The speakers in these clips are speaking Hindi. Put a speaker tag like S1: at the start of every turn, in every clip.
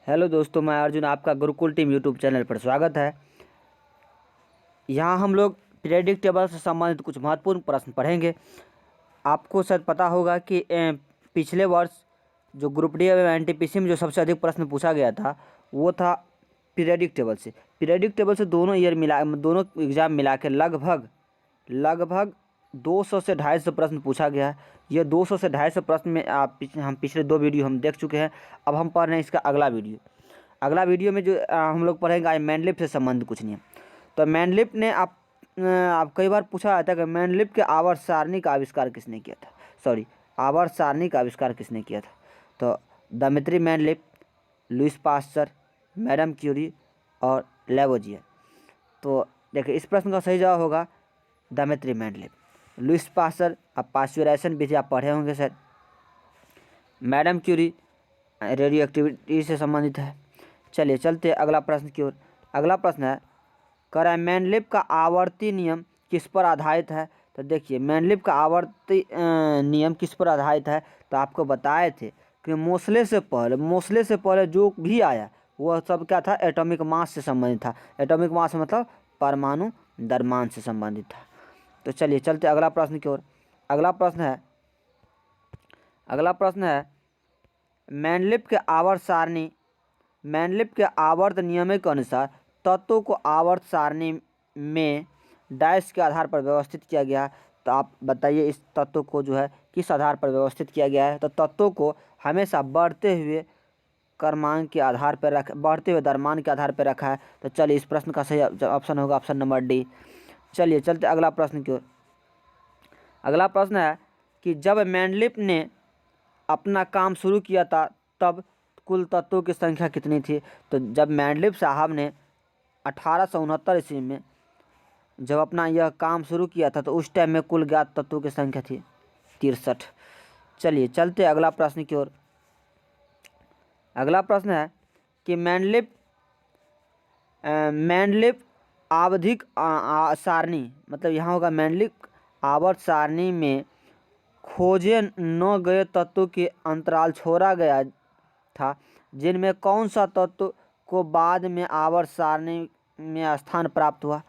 S1: हेलो दोस्तों, मैं अर्जुन, आपका गुरुकुल टीम यूट्यूब चैनल पर स्वागत है। यहाँ हम लोग पीरियडिक टेबल से संबंधित कुछ महत्वपूर्ण प्रश्न पढ़ेंगे। आपको शायद पता होगा कि पिछले वर्ष जो ग्रुप डी एवं एनटीपीसी में जो सबसे अधिक प्रश्न पूछा गया था वो था पीरियडिक टेबल से। पीरियडिक टेबल से दोनों एग्ज़ाम मिला के लगभग 200 से 250 प्रश्न पूछा गया है। ये 200 से 250 प्रश्न में हम पिछले 2 वीडियो हम देख चुके हैं। अब हम पढ़ रहे हैं इसका अगला वीडियो में जो हम लोग पढ़ेंगे आज मैनलिप से संबंधित कुछ नियम। तो मैनलिप ने आप कई बार पूछा जाता है कि मैनलिप के आवर्त सारणी का आविष्कार किसने किया था। आवर्त सारणी का आविष्कार किसने किया था? तो दमित्री मैनलिप, लुईस पास्चर, मैडम क्यूरी और लेवोजियर। तो देखिए, इस प्रश्न का सही जवाब होगा दमित्री मैनलिप। लुईस पास्चर, अब पास्चुराइजेशन विधि आप पढ़े होंगे शायद। मैडम क्यूरी रेडियो एक्टिविटी से संबंधित है। चलिए चलते अगला प्रश्न की ओर। अगला प्रश्न है, मैनलिप का आवर्ती नियम किस पर आधारित है? तो देखिए, मैनलिप का आवर्ती नियम किस पर आधारित है? तो आपको बताए थे कि मोसले से पहले जो भी आया वह सब क्या था? एटॉमिक मास से संबंधित था। एटॉमिक मास मतलब परमाणु द्रव्यमान से संबंधित था। तो चलिए चलते अगला प्रश्न की ओर। अगला प्रश्न है मैनलिप के आवर्त नियम के अनुसार तत्वों को आवर्त सारणी में डैश के आधार पर व्यवस्थित किया गया। तो आप बताइए, इस तत्व को जो है किस आधार पर व्यवस्थित किया गया है? तो तत्वों को हमेशा बढ़ते हुए द्रव्यमान के आधार पर रखा है। तो चलिए, इस प्रश्न का सही ऑप्शन होगा ऑप्शन नंबर डी। चलिए चलते अगला प्रश्न की ओर। अगला प्रश्न है कि जब मैनलिप ने अपना काम शुरू किया था तब कुल तत्वों की संख्या कितनी थी? तो जब मैनलिप साहब ने 1869 ईस्वी में जब अपना यह काम शुरू किया था तो उस टाइम में कुल ज्ञात तत्वों की संख्या थी 63। चलिए चलते अगला प्रश्न की ओर। अगला प्रश्न है कि मैनलिप आवधिक सारणी, मतलब यहाँ होगा मैनलिप आवर्त सारणी में खोजे न गए तत्वों के अंतराल छोड़ा गया था, जिनमें कौन सा तत्व को बाद में आवर्त सारणी में स्थान प्राप्त हुआ?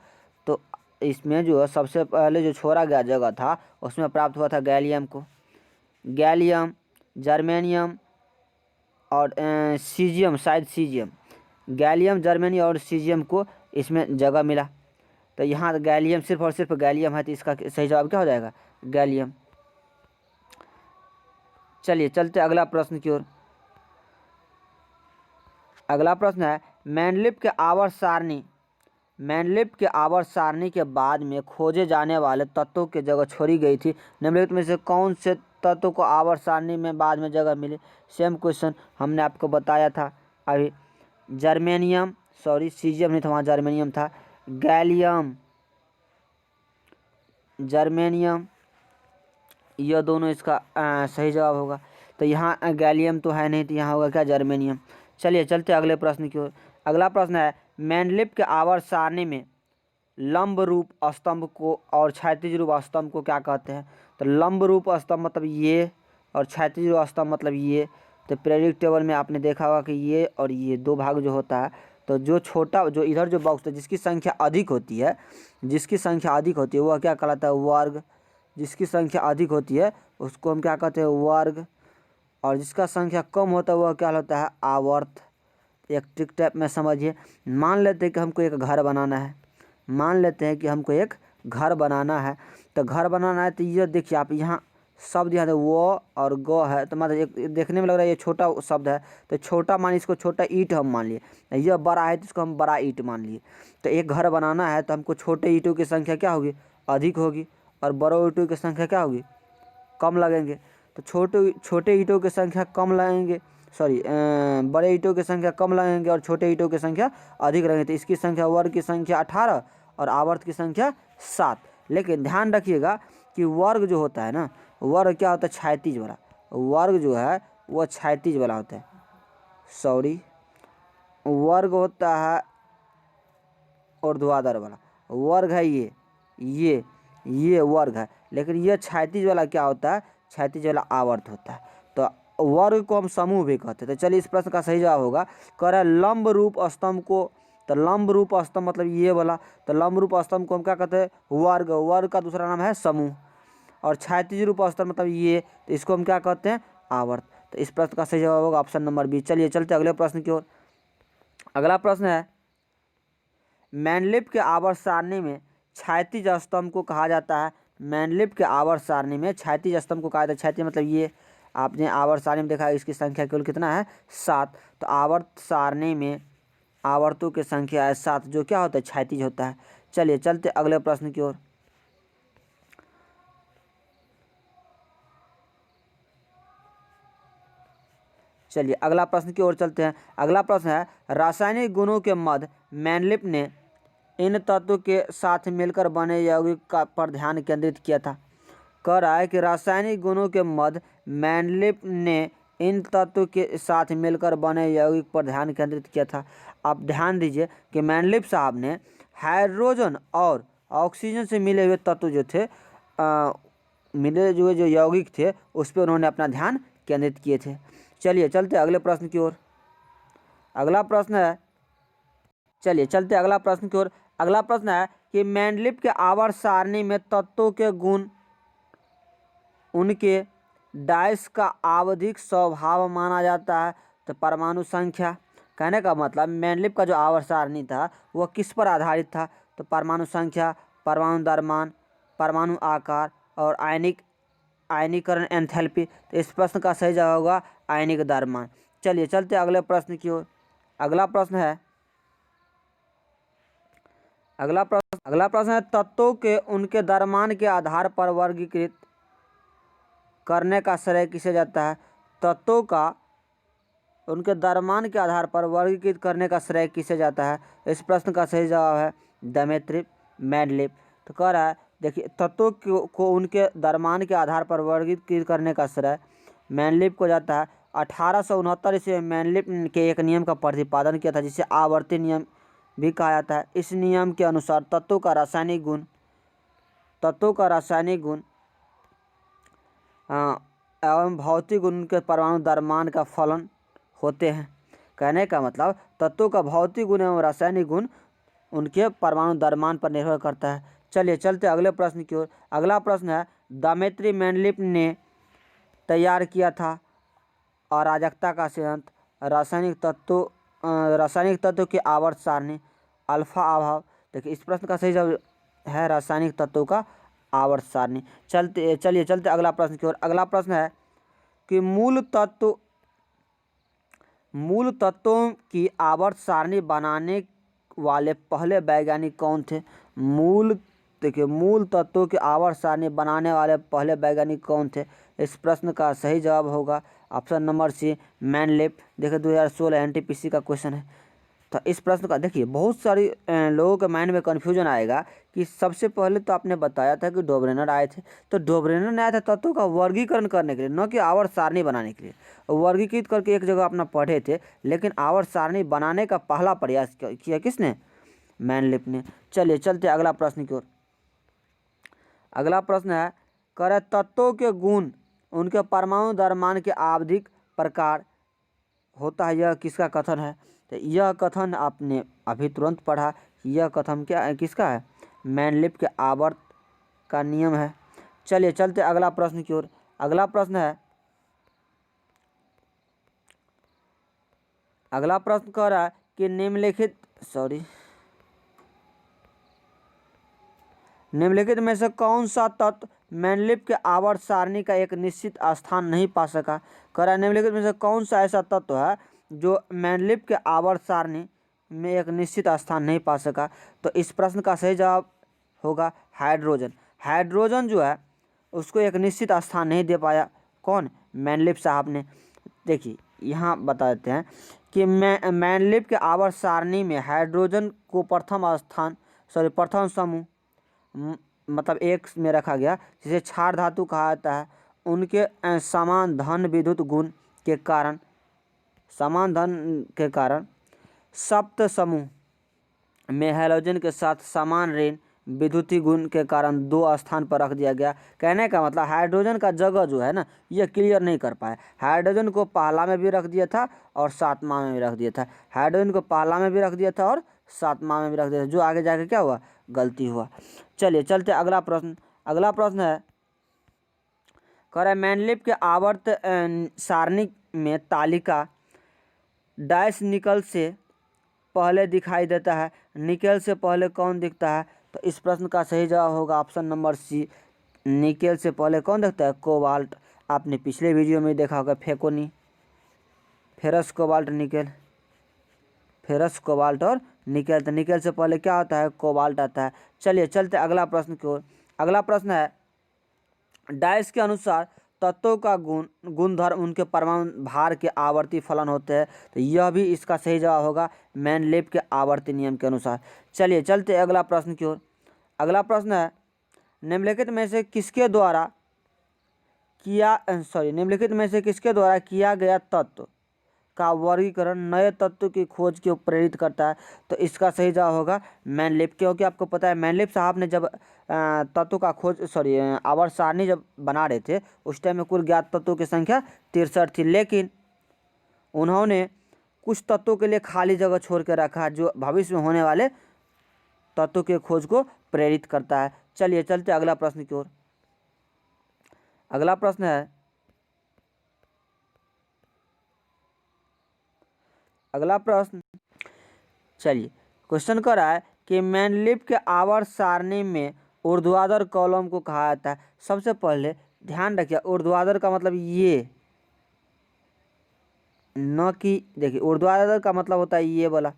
S1: तो इसमें जो है सबसे पहले जो छोड़ा गया जगह था उसमें प्राप्त हुआ था गैलियम को। गैलियम, जर्मेनियम और सीजियम, गैलियम, जर्मेनियम और सीजियम को इसमें जगह मिला। तो यहाँ गैलियम, सिर्फ और सिर्फ गैलियम है, तो इसका सही जवाब क्या हो जाएगा? गैलियम। चलिए चलते अगला प्रश्न की ओर। अगला प्रश्न है मैनलिप के आवर्त सारणी के बाद में खोजे जाने वाले तत्वों की जगह छोड़ी गई थी, निम्नलिखित में से कौन से तत्वों को आवर्त सारणी में बाद में जगह मिली? सेम क्वेश्चन हमने आपको बताया था अभी। सीजियम नहीं था, वहाँ जर्मेनियम था। गैलियम, जर्मेनियम, यह दोनों इसका सही जवाब होगा। तो यहाँ गैलियम तो है नहीं, तो यहाँ होगा क्या? जर्मेनियम। चलिए चलते अगले प्रश्न की ओर। अगला प्रश्न है मैनलिप के आवर्त सारणी में लंब रूप स्तंभ को और क्षैतिज रूप स्तंभ को क्या कहते हैं? तो लंब रूप स्तंभ मतलब ये, और क्षैतिज रूप स्तंभ मतलब ये। तो पीरियडिक टेबल में आपने देखा होगा कि ये और ये दो भाग जो होता है, तो जो इधर जो बॉक्स है जिसकी संख्या अधिक होती है वह क्या कहलाता है? वर्ग। जिसकी संख्या अधिक होती है उसको हम क्या कहते हैं? वर्ग। और जिसका संख्या कम होता है वह क्या होता है? आवर्त। एक ट्रिक टाइप में समझिए। मान लेते हैं कि हमको एक घर बनाना है। तो घर बनाना है तो ये देखिए, आप यहाँ शब्द यहाँ वो और ग है, तो मतलब एक देखने में लग रहा है ये छोटा शब्द है, तो छोटा मान, इसको छोटा ईंट हम मान लिए। यह बड़ा है तो इसको हम बड़ा ईंट मान लिए। तो एक घर बनाना है तो हमको छोटे ईंटों की संख्या क्या होगी? अधिक होगी, और बड़े ईंटों की संख्या क्या होगी? कम लगेंगे। तो छोटे ईंटों की संख्या कम लगेंगे, बड़े ईंटों की संख्या कम लगेंगे और छोटे ईंटों की संख्या अधिक लगेंगे। तो इसकी संख्या, वर्ग की संख्या 18 और आवर्त की संख्या 7। लेकिन ध्यान रखिएगा कि वर्ग जो होता है ना, वर्ग क्या होता है? क्षैतिज वाला। वर्ग जो है वह क्षैतिज वाला होता है। वर्ग होता है ऊर्ध्वाधर वाला। वर्ग है ये वर्ग है, लेकिन ये क्षैतिज वाला क्या होता है? क्षैतिज वाला आवर्त होता है। तो वर्ग को हम समूह भी कहते हैं। तो चलिए इस प्रश्न का सही जवाब होगा, कह रहा है लंब रूप स्तंभ को, तो लंब रूप स्तंभ मतलब ये वाला, तो लंब रूप स्तंभ को हम क्या कहते हैं, वर्ग, वर्ग का दूसरा नाम है समूह। और क्षैतिज रूप स्तंभ मतलब ये, तो इसको हम क्या कहते हैं, आवर्त। तो इस प्रश्न का सही जवाब होगा ऑप्शन नंबर बी। चलिए चलते अगले प्रश्न की ओर। अगला प्रश्न है, मैनलिफ के आवर्त सारणी में क्षैतिज स्तंभ को कहा जाता है। मैनलिफ के आवर्त सारणी में क्षैतिज स्तंभ को कहा जाता है। क्षैतिज मतलब ये, आपने आवर्त सारणी में देखा इसकी संख्या केवल कितना है, 7। तो आवर्त सारणी में आवर्तों की संख्या है 7, जो क्या होता है, क्षैतिज होता है। चलिए चलते अगले प्रश्न की ओर। चलिए अगला प्रश्न की ओर चलते हैं। अगला प्रश्न है, रासायनिक गुणों के मध्य मैनलिफ ने इन तत्वों के साथ मिलकर बने यौगिक का पर ध्यान केंद्रित किया था। कह रहा है कि रासायनिक गुणों के मध्य मैनलिफ ने इन तत्वों के साथ मिलकर बने यौगिक पर ध्यान केंद्रित किया था। आप ध्यान दीजिए कि मैनलिफ साहब ने हाइड्रोजन और ऑक्सीजन से मिले हुए तत्व जो थे, मिले हुए जो यौगिक थे, उस पर उन्होंने अपना ध्यान केंद्रित किए थे। चलिए चलते अगले प्रश्न की ओर। अगला प्रश्न है, चलिए चलते अगला प्रश्न की ओर। अगला प्रश्न है कि मैनलिफ के आवर्त सारणी में तत्वों के गुण उनके डाइस का आवधिक स्वभाव माना जाता है। तो परमाणु संख्या, कहने का मतलब मैनलिफ का जो आवर्त सारणी था वह किस पर आधारित था, तो परमाणु संख्या, परमाणु द्रव्यमान, परमाणु आकार और आयनीकरण एंथैल्पी। तो इस प्रश्न का सही जवाब होगा आयनिक द्रव्यमान। चलिए चलते अगले प्रश्न की ओर। अगला प्रश्न है, अगला प्रश्न है, तत्वों के उनके द्रव्यमान के आधार पर वर्गीकृत करने का श्रेय किसे जाता है। तत्वों का उनके द्रव्यमान के आधार पर वर्गीकृत करने का श्रेय किसे जाता है। इस प्रश्न का सही जवाब है डेमेट्री मैनलिफ। तो कह रहा है, देखिए तत्वों को उनके द्रव्यमान के आधार पर वर्गीकृत करने का श्रेय मैनलिफ को जाता है। 1869 ईस्वी में मैनलिफ के एक नियम का प्रतिपादन किया था, जिसे आवर्ती नियम भी कहा जाता है। इस नियम के अनुसार तत्वों का रासायनिक गुण एवं भौतिक गुण के परमाणु द्रव्यमान का फलन होते हैं। कहने का मतलब तत्वों का भौतिक गुण एवं रासायनिक गुण उनके परमाणु द्रव्यमान पर निर्भर करता है। चलिए चलते अगले प्रश्न की ओर। अगला प्रश्न है, डेमेट्री मैनलिफ ने तैयार किया था अराजकता का सिद्धांत, रासायनिक तत्वों की आवर्त सारणी, अल्फा अभाव। देखिए इस प्रश्न का सही जवाब है रासायनिक तत्वों का आवर्त सारणी। चलिए चलते अगला प्रश्न की ओर। अगला प्रश्न है कि मूल तत्वों की आवर्त सारणी बनाने वाले पहले वैज्ञानिक कौन थे। मूल तत्वों की आवर्त सारणी बनाने वाले पहले वैज्ञानिक कौन थे। इस प्रश्न का सही जवाब होगा ऑप्शन नंबर सी मैनलिफ। देखिए 2016 एनटीपीसी का क्वेश्चन है। तो इस प्रश्न का देखिए बहुत सारी लोगों के माइंड में कन्फ्यूजन आएगा कि सबसे पहले तो आपने बताया था कि डोब्रेनर आए थे, तो डोब्रेनर ने आया था तत्वों का वर्गीकरण करने के लिए, न कि आवर्त सारणी बनाने के लिए। वर्गीकृत करके एक जगह अपना पढ़े थे, लेकिन आवर्त सारणी बनाने का पहला प्रयास किया किसने, मैनलिफ ने। चलिए चलते अगला प्रश्न की ओर। अगला प्रश्न है, करे तत्वों के गुण उनके परमाणु द्रव्यमान के आवधिक प्रकार होता है, यह किसका कथन है। तो यह कथन आपने अभी तुरंत पढ़ा। यह कथन क्या है, किसका है, मैनलिफ के आवर्त का नियम है। चलिए चलते अगला प्रश्न की ओर। अगला प्रश्न है, अगला प्रश्न कह रहा है कि निम्नलिखित में से कौन सा तत्व मैनलिफ के आवर्त सारणी का एक निश्चित स्थान नहीं पा सका। कह रहा है निम्नलिखित में से कौन सा ऐसा तत्व है जो मैनलिफ के आवर्त सारणी में एक निश्चित स्थान नहीं पा सका। तो इस प्रश्न का सही जवाब होगा हाइड्रोजन। हाइड्रोजन जो है उसको एक निश्चित स्थान नहीं दे पाया, कौन, मैनलिफ साहब ने। देखिए यहाँ बता देते हैं कि मैनलिफ के आवर्त सारणी में हाइड्रोजन को प्रथम समूह मतलब एक में रखा गया, जिसे क्षार धातु कहा जाता है। उनके समान धन विद्युत गुण के कारण सप्त समूह में हैलोजन के साथ समान ऋण विद्युतीय गुण के कारण 2 स्थान पर रख दिया गया। कहने का मतलब हाइड्रोजन का जगह जो है ना, ये क्लियर नहीं कर पाए। हाइड्रोजन को पहला में भी रख दिया था और 7वां में भी रख दिया था। हाइड्रोजन को पहला में भी रख दिया था और 7वां में भी रख दिया था, जो आगे जाके क्या हुआ, गलती हुआ। चलिए चलते अगला प्रश्न। अगला प्रश्न है, कह रहा है मेंडलीव के आवर्त सारणी में तालिका डैश निकल से पहले दिखाई देता है, निकेल से पहले कौन दिखता है? तो इस प्रश्न का सही जवाब होगा ऑप्शन नंबर सी, निकेल से पहले कौन दिखता है, कोबाल्ट। आपने पिछले वीडियो में देखा होगा, फेकोनी, ferrous cobalt nickel, ferrous cobalt और निकेल। तो निकेल से पहले क्या होता है, कोबाल्ट आता है। चलिए चलते अगला प्रश्न की ओर। अगला प्रश्न है, डाइस के अनुसार तत्वों का गुणधर्म उनके परमाणु भार के आवर्ती फलन होते हैं। तो यह भी इसका सही जवाब होगा मेंडलीव के आवर्ती नियम के अनुसार। चलिए चलते अगला प्रश्न की ओर। अगला प्रश्न है, निम्नलिखित में से किसके द्वारा किया गया तत्व का वर्गीकरण नए तत्व की खोज की ओर प्रेरित करता है? तो इसका सही जवाब होगा मेंडलीव, क्योंकि आपको पता है मेंडलीव साहब ने जब तत्व का खोज आवर्त सारणी जब बना रहे थे, उस टाइम में कुल ज्ञात तत्वों की संख्या 63 थी, लेकिन उन्होंने कुछ तत्वों के लिए खाली जगह छोड़ के रखा जो भविष्य में होने वाले तत्वों के खोज को प्रेरित करता है। चलिए चलते अगला प्रश्न की ओर। अगला प्रश्न है, अगला प्रश्न, चलिए क्वेश्चन कर रहा है कि मेंडलीव के आवर्त सारणी में ऊर्ध्वाधर कॉलम को कहा जाता है। सबसे पहले ध्यान रखिए, ऊर्ध्वाधर का मतलब ये न कि, देखिए ऊर्ध्वाधर का मतलब होता है ये वाला,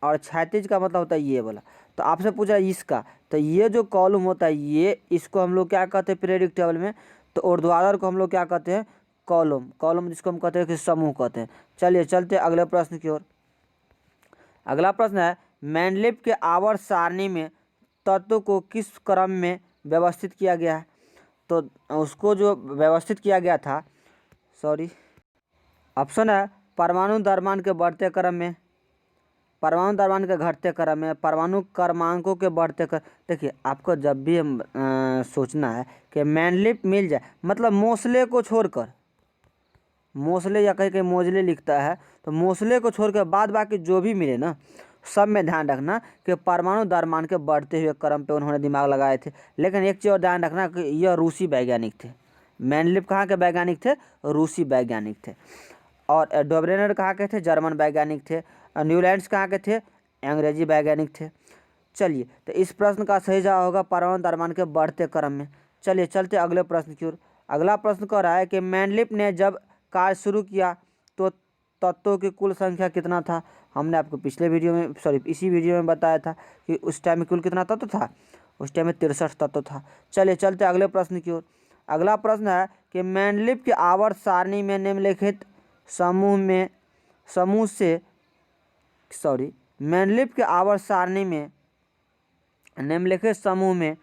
S1: और क्षैतिज का मतलब होता है ये वाला। तो आपसे पूछा इसका, तो ये जो कॉलम होता है ये, इसको हम लोग क्या कहते हैं पीरियोडिक टेबल में, तो ऊर्ध्वाधर को हम लोग क्या कहते हैं, कॉलम। कॉलम जिसको हम कहते हैं कि समूह कहते हैं। चलिए चलते अगले प्रश्न की ओर। अगला प्रश्न है, मेंडलीव के आवर्त सारणी में तत्व को किस क्रम में व्यवस्थित किया गया है? तो उसको जो व्यवस्थित किया गया था, ऑप्शन है परमाणु द्रव्यमान के बढ़ते क्रम में, परमाणु द्रव्यमान के घटते क्रम में, परमाणु क्रमांकों के बढ़ते क्रम। देखिए आपको जब भी सोचना है कि मेंडलीव मिल जाए, मतलब मोसले को छोड़कर, मोसले या कहीं कहीं मोजले लिखता है, तो मोसले को छोड़कर बाद बाकी जो भी मिले ना, सब में ध्यान रखना कि परमाणु द्रव्यमान के बढ़ते हुए क्रम पे उन्होंने दिमाग लगाए थे। लेकिन एक चीज़ और ध्यान रखना कि यह रूसी वैज्ञानिक थे। मेंडलीव कहाँ के वैज्ञानिक थे, रूसी वैज्ञानिक थे। और डोब्रेनर कहाँ के थे, जर्मन वैज्ञानिक थे। न्यूलैंड्स कहाँ के थे, अंग्रेजी वैज्ञानिक थे। चलिए तो इस प्रश्न का सही जवाब होगा परमाणु द्रव्यमान के बढ़ते क्रम में। चलिए चलते अगले प्रश्न की ओर। अगला प्रश्न कह रहा है कि मेंडलीव ने जब कार्य शुरू किया तो तत्वों की कुल संख्या कितना था? हमने आपको पिछले वीडियो में इसी वीडियो में बताया था कि उस टाइम में कुल कितना तत्व था, उस टाइम में 63 तत्व था। चलिए चलते अगले प्रश्न की ओर। अगला प्रश्न है कि मेंडलीव के आवर्त सारणी में निम्नलिखित मेंडलीव के आवर्त सारणी में निम्नलिखित समूह में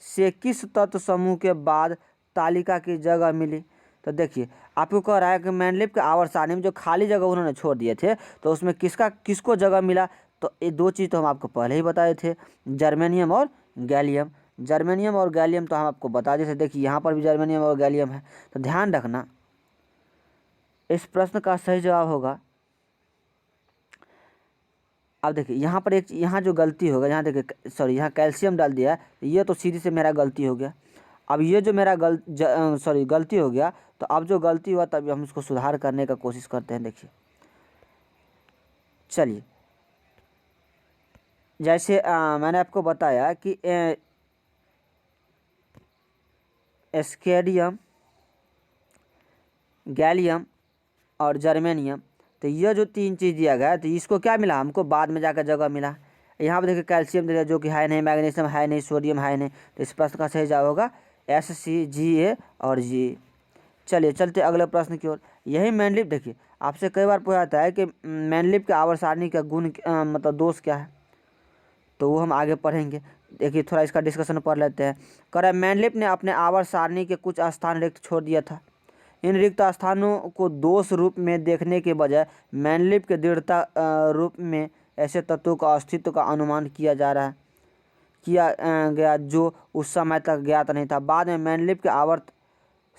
S1: से किस तत्व समूह के बाद तालिका की जगह मिली? तो देखिए आपको कह रहा है कि मेंडलीव के आवर्त सारणी में जो खाली जगह उन्होंने छोड़ दिए थे, तो उसमें किसको जगह मिला? तो ये 2 चीज़ तो हम आपको पहले ही बताए थे, जर्मेनियम और गैलियम। जर्मेनियम और गैलियम तो हम आपको बता दिए थे। देखिए यहाँ पर भी जर्मेनियम और गैलियम है। तो ध्यान रखना, इस प्रश्न का सही जवाब होगा, अब देखिए यहाँ पर यहाँ जो गलती होगा, यहाँ देखिए यहाँ कैल्शियम डाल दिया है, ये तो सीधी से मेरा गलती हो गया। अब ये जो मेरा गलती हो गया, तो अब जो गलती हुआ तभी हम इसको सुधार करने का कोशिश करते हैं। देखिए चलिए, जैसे मैंने आपको बताया कि स्केडियम, गैलियम और जर्मेनियम, तो ये जो 3 चीज़ दिया गया, तो इसको क्या मिला हमको, बाद में जाकर जगह मिला। यहाँ पर देखिए कैल्शियम दे दिया जो कि है नहीं, मैग्नीशियम है नहीं, सोडियम है नहीं। तो इस प्रश्न का सही जवाब होगा SCGA और G। चलिए चलते अगले प्रश्न की ओर। यही मेंडलीव, देखिए आपसे कई बार पूछा जाता है कि मेंडलीव के आवर्त सारणी का गुण मतलब दोष क्या है, तो वो हम आगे पढ़ेंगे। देखिए थोड़ा इसका डिस्कशन पढ़ लेते हैं। कह रहा है मेंडलीव ने अपने आवर्त सारणी के कुछ स्थान रिक्त छोड़ दिया था। इन रिक्त स्थानों को दोष रूप में देखने के बजाय मेंडलीव के दृढ़ता रूप में ऐसे तत्वों का अस्तित्व का अनुमान किया जा रहा है। किया गया जो उस समय तक ज्ञात नहीं था। बाद में मेंडलीव के आवर्त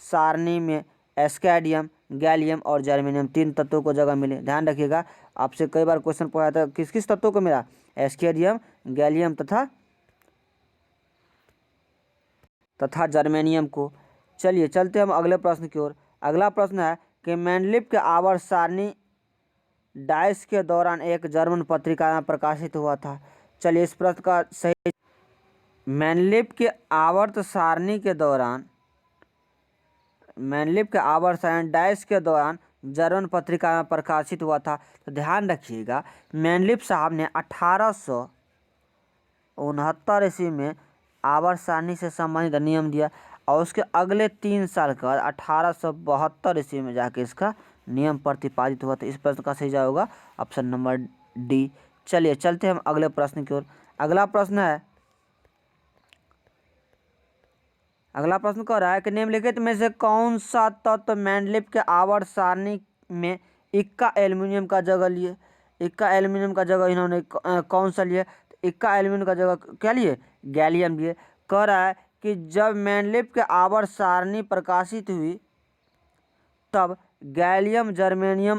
S1: सारणी में एस्केडियम, गैलियम और जर्मेनियम 3 तत्वों को जगह मिले। ध्यान रखिएगा, आपसे कई बार क्वेश्चन पूछा था किस किस तत्वों को मिला, एस्केडियम, गैलियम तथा जर्मेनियम को। चलिए चलते हम अगले प्रश्न की ओर। अगला प्रश्न है कि मेंडलीव के आवर्त सारणी डाइस के दौरान एक जर्मन पत्रिका में प्रकाशित हुआ था। चलिए इस प्रश्न का सही, मेंडलीव के आवर्त सारणी के दौरान, मेंडलीव के आवर्त सारणी डाइस के दौरान जर्मन पत्रिका में प्रकाशित हुआ था। तो ध्यान रखिएगा, मेंडलीव साहब ने 1869 ईस्वी में आवर्त सारणी से संबंधित नियम दिया और उसके अगले 3 साल के बाद 1872 ईस्वी में जाके इसका नियम प्रतिपादित हुआ था। इस प्रश्न का सही जवाब होगा ऑप्शन नंबर डी। चलिए चलते हैं हम अगले प्रश्न की ओर। अगला प्रश्न कह रहा है कि निम्नलिखित में से कौन सा तत्व मेंडलीव के आवर्त सारणी में इक्का एल्यूमिनियम का जगह लिए। इक्का एल्यूमिनियम का जगह इन्होंने कौन सा लिए, इक्का एल्यूमिनियम का जगह क्या लिए, गैलियम लिए। कह रहा है कि जब मेंडलीव के आवर्त सारणी प्रकाशित हुई तब गैलियम जर्मेनियम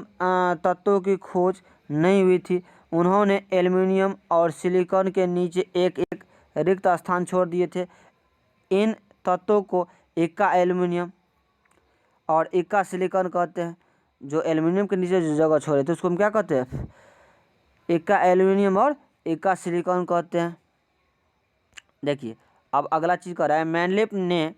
S1: तत्वों की खोज नहीं हुई थी। उन्होंने एल्यूमिनियम और सिलिकॉन के नीचे एक एक रिक्त स्थान छोड़ दिए थे। इन तत्वों को इक्का एल्यूमिनियम और इक्का सिलिकॉन कहते हैं। जो एल्यूमिनियम के नीचे जो जगह छोड़े थे उसको हम क्या कहते हैं, इक्का एल्यूमिनियम और इक्का सिलिकॉन कहते हैं। देखिए अब अगला चीज़ कर रहा है, मेंडलीव ने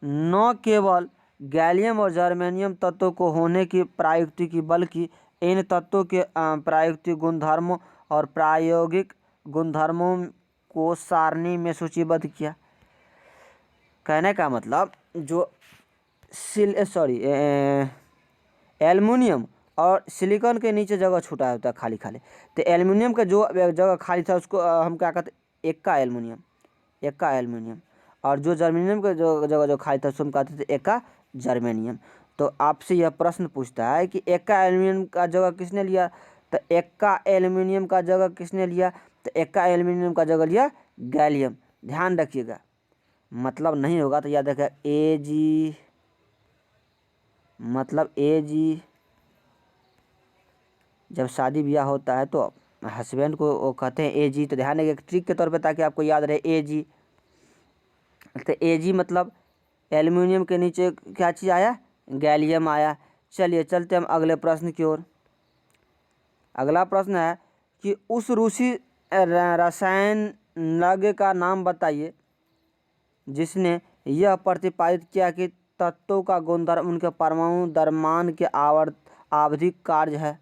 S1: न केवल गैलियम और जर्मेनियम तत्वों को होने की प्रायुक्ति की, बल्कि इन तत्वों के प्रायुक्तिक गुणधर्मों और प्रायोगिक गुणधर्मों को सारणी में सूचीबद्ध किया। कहने का मतलब जो एल्युमिनियम और सिलिकॉन के नीचे जगह छूटा होता है खाली खाली, तो एल्युमिनियम का जो जगह खाली था उसको हम क्या कहते हैं, इक्का एल्युमिनियम, और जो जर्मेनियम का जगह जो खाली था उसको हम कहते थे इक्का जर्मेनियम। तो आपसे यह प्रश्न पूछता है कि इक्का एल्युमिनियम का जगह किसने लिया, तो इक्का एल्युमिनियम का जगह किसने लिया, तो इक्का एल्युमिनियम का जगह लिया गैलियम। ध्यान रखिएगा, मतलब नहीं होगा तो याद रखिएगा AG, मतलब AG जब शादी ब्याह होता है तो हस्बैंड को वो कहते हैं AG। तो ध्यान रखिएगा ट्रिक के तौर पे ताकि आपको याद रहे AG। तो AG मतलब एल्युमिनियम के नीचे क्या चीज़ आया, गैलियम आया। चलिए चलते हम अगले प्रश्न की ओर। अगला प्रश्न है कि उस रूसी रसायनज्ञ का नाम बताइए जिसने यह प्रतिपादित किया कि तत्वों का गुणधर्म उनके परमाणु द्रव्यमान के आवधिक कार्य है।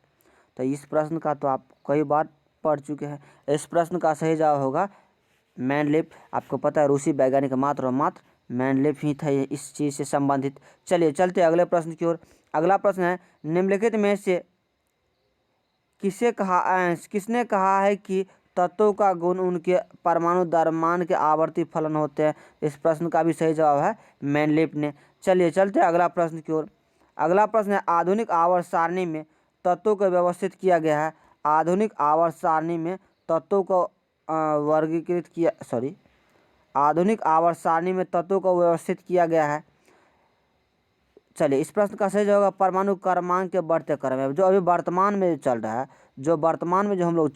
S1: तो इस प्रश्न का तो आप कई बार पढ़ चुके हैं। इस प्रश्न का सही जवाब होगा मेंडलीव। आपको पता है रूसी वैज्ञानिक मात्र और मात्र मेंडलीव ही था इस चीज़ से संबंधित। चलिए चलते अगले प्रश्न की ओर। अगला प्रश्न है, निम्नलिखित में से किसने कहा है कि तत्वों का गुण उनके परमाणु द्रव्यमान के आवर्ती फलन होते हैं। इस प्रश्न का भी सही जवाब है मेंडलीव ने। चलिए चलते हैं अगला प्रश्न की ओर। अगला प्रश्न है, आधुनिक आवर्त सारणी में तत्वों को व्यवस्थित किया गया है। आधुनिक आवर्त सारणी में तत्वों को वर्गीकृत किया, आधुनिक आवर्त सारणी में तत्वों को व्यवस्थित किया गया है। चलिए इस प्रश्न का सही जवाब होगा परमाणु क्रमांक के बढ़ते क्रम है। जो अभी वर्तमान में चल रहा है, जो वर्तमान में जो हम लोग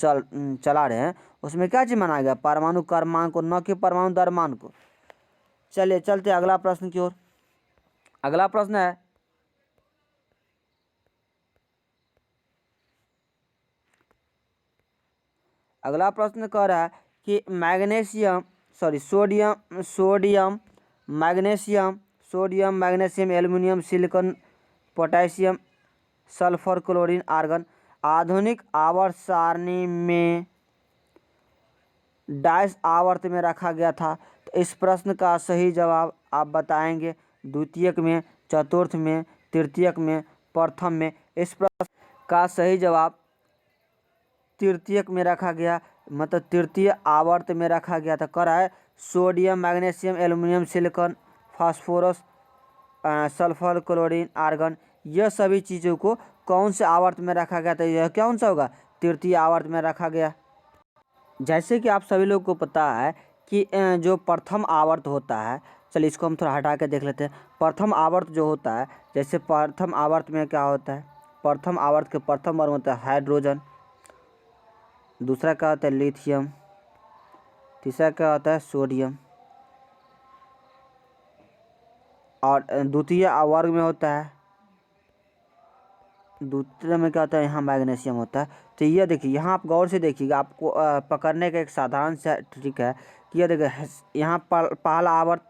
S1: चला रहे हैं उसमें क्या चीज़ माना गया, परमाणु क्रमांक को, न कि परमाणु द्रव्यमान को। चलिए चलते अगला प्रश्न की ओर। अगला प्रश्न है, अगला प्रश्न कह रहा है कि sodium magnesium aluminium silicon potassium sulphur chlorine argon आधुनिक आवर्त सारणी में डाइस आवर्त में रखा गया था। तो इस प्रश्न का सही जवाब आप बताएंगे द्वितीयक में, चतुर्थ में, तृतीयक में, प्रथम में। इस प्रश्न का सही जवाब तृतीयक में रखा गया, मतलब तृतीय आवर्त में रखा गया था। कर रहा है sodium magnesium aluminium silicon phosphorus sulphur chlorine argon, यह सभी चीज़ों को कौन से आवर्त में रखा गया था, यह कौन सा होगा, तृतीय आवर्त में रखा गया। जैसे कि आप सभी लोग को पता है कि जो प्रथम आवर्त होता है, चलिए इसको हम थोड़ा हटा के देख लेते हैं। प्रथम आवर्त जो होता है, जैसे प्रथम आवर्त में क्या होता है, प्रथम आवर्त के प्रथम वर्ग होता है हाइड्रोजन, दूसरा क्या होता है लिथियम, तीसरा क्या होता है सोडियम, और द्वितीय वर्ग में होता है, दूसरे में क्या होता है यहाँ मैग्नीशियम होता है। तो ये देखिए यहाँ आप गौर से देखिएगा, आपको पकड़ने का एक साधारण सा ट्रिक है कि ये देखिए यहाँ पहला आवर्त,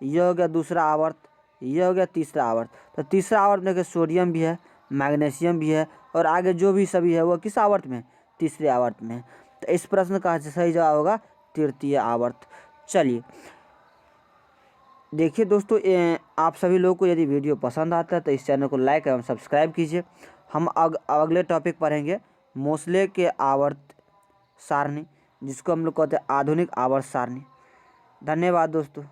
S1: ये हो गया दूसरा आवर्त, ये हो गया तीसरा आवर्त। तो तीसरा आवर्त में देखिए सोडियम भी है, मैग्नीशियम भी है, और आगे जो भी सभी है वो किस आवर्त में, तीसरे आवर्त में। तो इस प्रश्न का सही जवाब होगा तृतीय आवर्त। चलिए देखिए दोस्तों, आप सभी लोगों को यदि वीडियो पसंद आता है तो इस चैनल को लाइक एवं सब्सक्राइब कीजिए। हम अगले टॉपिक पढ़ेंगे मोसले के आवर्त सारणी, जिसको हम लोग कहते हैं आधुनिक आवर्त सारणी। धन्यवाद दोस्तों।